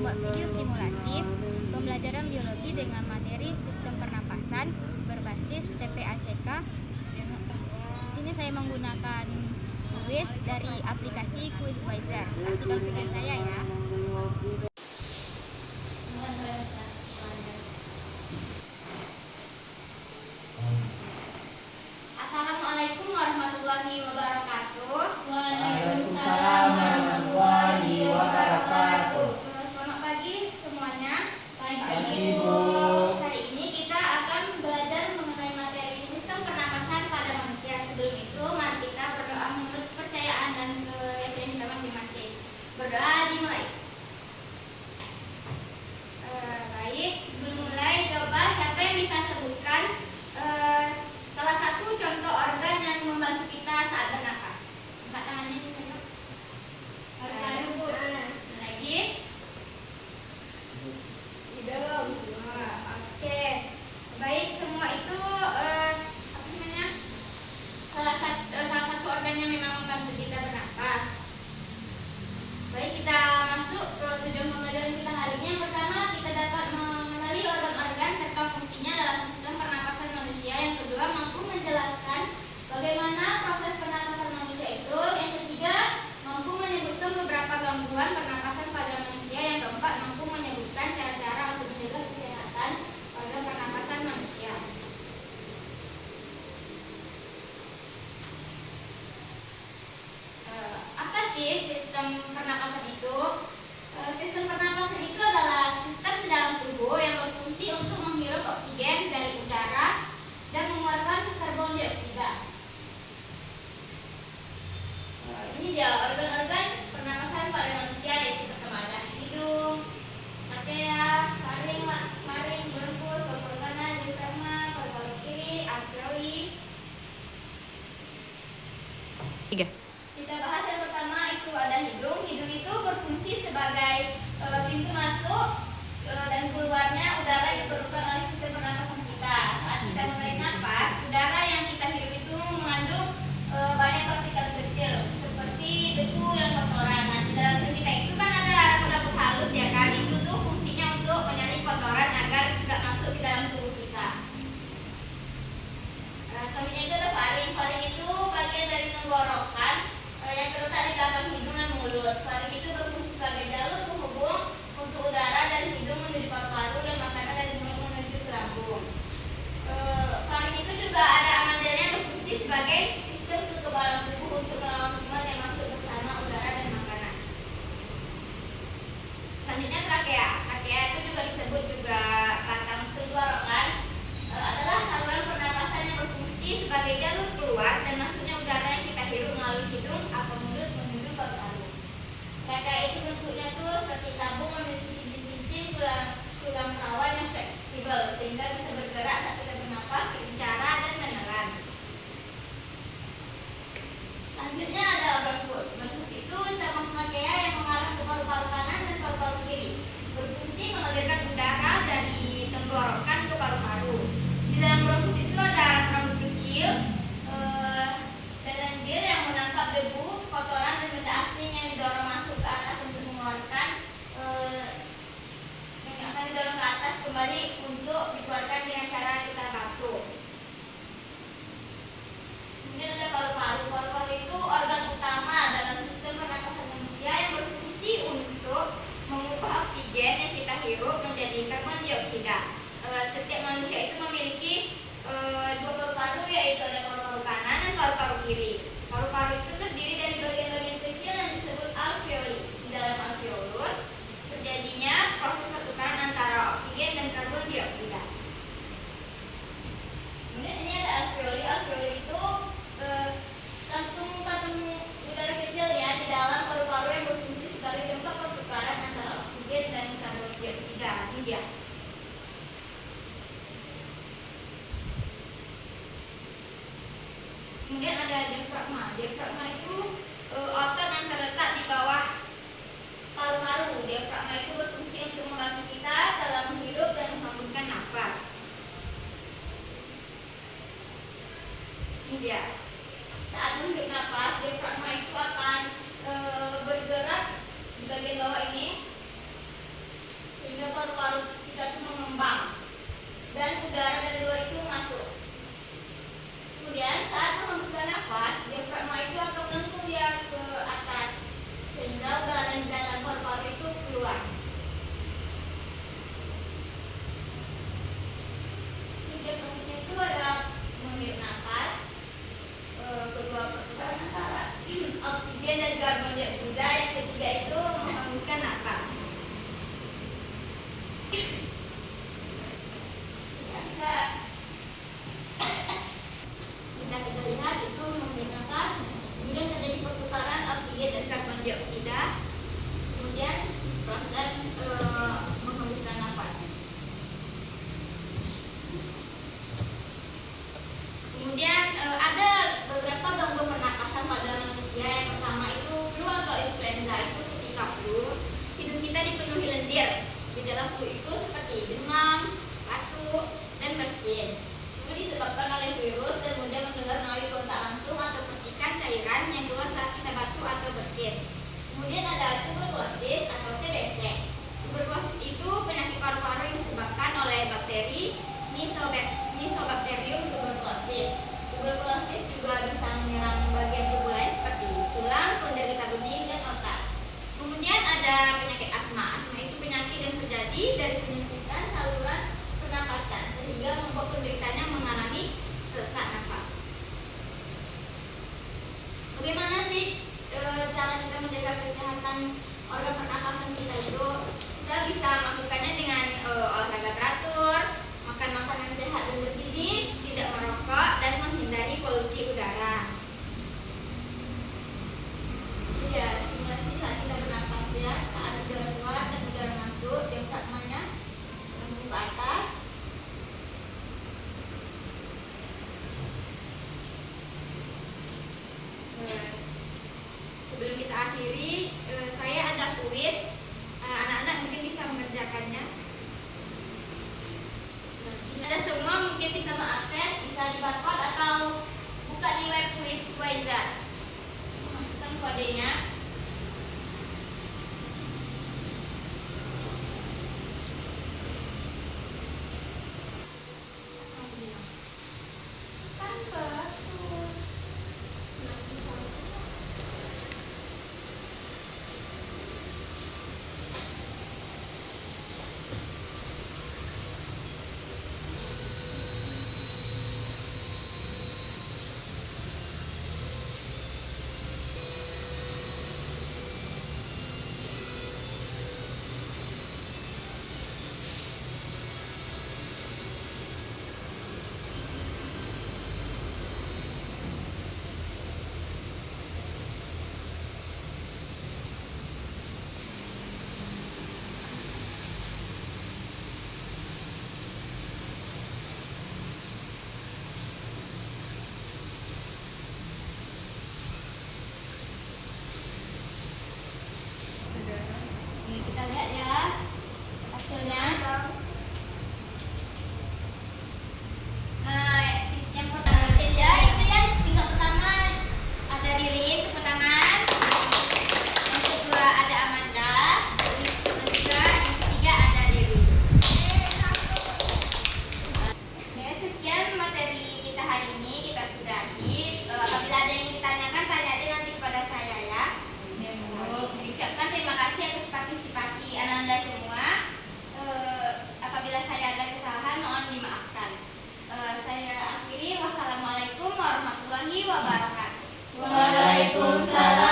membuat video simulasi pembelajaran biologi dengan materi sistem pernapasan berbasis TPACK. Di sini saya menggunakan kuis dari aplikasi Quizwiser. Saksikan video saya ya. Assalamualaikum warahmatullahi wabarakatuh. Waalaikumsalam warahmatullahi wabarakatuh. Selamat pagi semuanya. Pagi, Bu. Hari ini kita akan belajar mengenai materi sistem pernapasan pada manusia. Sebelum itu, mari kita berdoa menurut kepercayaan dan keyakinan kita masing-masing. Berdoa dimulai. Baik, sebelum mulai, coba siapa yang bisa sebutkan salah satu contoh organ yang membantu kita saat bernapas? Angkat tangannya. Paru-paru, Bu. Lagi. Hidung. Oke. Baik, semua itu salah satu organ yang memang membantu kita bernapas. Baik, kita masuk ke tujuan pembelajaran kita hari ini. Yang pertama, kita dapat mengenali organ-organ serta fungsinya dalam sistem pernapasan manusia. Yang kedua, mampu menjelaskan bagaimana proses pernapasan manusia itu. Yang ketiga, mampu menyebutkan beberapa gangguan pernapasan pada manusia. Yang keempat, mampu menyebutkan cara-cara untuk menjaga kesehatan organ pernapasan manusia. Apa sih sistem pernapasan itu? Sistem pernapasan itu adalah sistem di dalam tubuh yang berfungsi untuk menghirup oksigen dari udara dan mengeluarkan karbon dioksida. Ini dia organ-organ pernapasan pada manusia, yaitu pertama ada hidung, trachea, faring, bronkus, paru-paru kanan, diafragma, paru-paru kiri, alveoli. Kita bahas yang pertama itu ada hidung. Hidung itu berfungsi sebagai pintu masuk dan keluarnya udara yang diperlukan oleh sistem pernapasan kita. Saat kita menarik nafas, udara yang kita hirup itu mengandung banyak partikel kecil seperti debu dan kotoran. Nah, di dalam tubuh kita itu kan ada rambut halus ya kan. Itu tuh fungsinya untuk menyaring kotoran agar tidak masuk di dalam tubuh kita. Selanjutnya itu ada faring. Faring itu bagian dari tenggorokan yang terletak di belakang hidung dan mulut. Faring itu berfungsi sebagai jalur penghubung untuk udara dari hidung menuju paru-paru dan makanan dari mulut menuju ke lambung. Faring itu juga ada amandelnya, berfungsi sebagai sistem kekebalan tubuh untuk melawan semut yang masuk bersama udara dan makanan. Selanjutnya trachea. Trachea itu juga disebut juga batang tenggorokan, adalah saluran pernapasan yang berfungsi sebagai jalur keluar dan masuknya udara yang kita hirup melalui hidung atau mulut menuju paru-paru. Trachea itu bentuknya tuh seperti tabung memiliki cincin-cincin tulang rawan yang fleksibel sehingga bisa bergerak saat kita bernapas, berbicara, dan menelan. Selanjutnya ada bronkus. Bronkus itu cabang trachea yang mengarah ke paru-paru kanan dan paru-paru kiri, berfungsi mengalirkan udara dari tenggorokan ke paru-paru. Di dalam bronkus itu ada rambut kecil dan lendir yang menangkap debu, kotoran, dan benda asing yang didorong masuk ke atas untuk mengeluarkan yang akan didorong ke atas kembali untuk dikeluarkan dengan cara kita batuk. Kemudian ada paru-paru. Paru-paru itu organ utama dalam sistem pernapasan manusia yang berfungsi untuk mengubah oksigen yang kita hirup menjadi karbon dioksida. Setiap manusia itu memiliki dua paru-paru, yaitu ada paru-paru kanan dan paru-paru kiri. Paru-paru itu terdiri dari bagian-bagian kecil yang disebut alveoli. Di dalam alveolus terjadinya proses pertukaran antara oksigen dan karbon dioksida. Kemudian ini ada alveoli. Alveoli itu kantung-kantung udara kecil ya di dalam paru-paru yang berfungsi sebagai tempat pertukaran antara oksigen dan karbon dioksida. Ini dia. Kemudian ada diafragma. Diafragma itu otot yang terletak di bawah paru-paru. Diafragma itu berfungsi untuk membantu kita dalam menghirup dan menghembuskan nafas. Ini dia. Saat menghirup nafas, diafragma itu akan bergerak di bagian bawah ini flu itu seperti demam, batuk, dan bersin. Flu disebabkan oleh virus dan mudah menular melalui kontak langsung atau percikan cairan yang keluar saat kita batuk atau bersin. Kemudian ada tuberkulosis atau TBC. Tuberkulosis itu penyakit paru-paru yang disebabkan oleh bakteri Mycobacterium tuberculosis. Tuberkulosis juga bisa menyerang bagian tubuh lain seperti tulang, pundak getah bening, dan otak. Kemudian ada penyakit asma. Asma itu penyakit yang terjadi dari penyempitan saluran pernapasan sehingga membuat penderitanya mengalami sesak napas. Bagaimana sih cara kita menjaga kesehatan organ pernapasan kita itu? Kita bisa melakukannya dengan olahraga teratur, makan makanan sehat dan bergizi, tidak merokok, dan menghindari polusi udara. Ya, simulasi saat kita bernapas ya, saat udara keluar dan udara masuk, diafragmanya menembus ke atas. Sebelum kita akhiri, saya ada kuis. Anak-anak mungkin bisa mengerjakannya. Ada semua mungkin bisa mengakses, bisa di barcode atau buka di web kuis Wiza. Masukkan kodenya. Ini kita lihat ya hasilnya. Yang pertama saja itu yang tingkat pertama ada Ririn tepuk tangan. Yang kedua ada Amanda. Yang ketiga ada Dewi. Sekian materi kita hari ini kita sudahi. Apabila ada yang ditanyakan tanya aja nanti kepada saya ya. Saya ucapkan terima kasih atas partisipasi Ananda semua. Apabila saya ada kesalahan mohon dimaafkan. Saya akhiri. Wassalamualaikum warahmatullahi wabarakatuh. Waalaikumsalam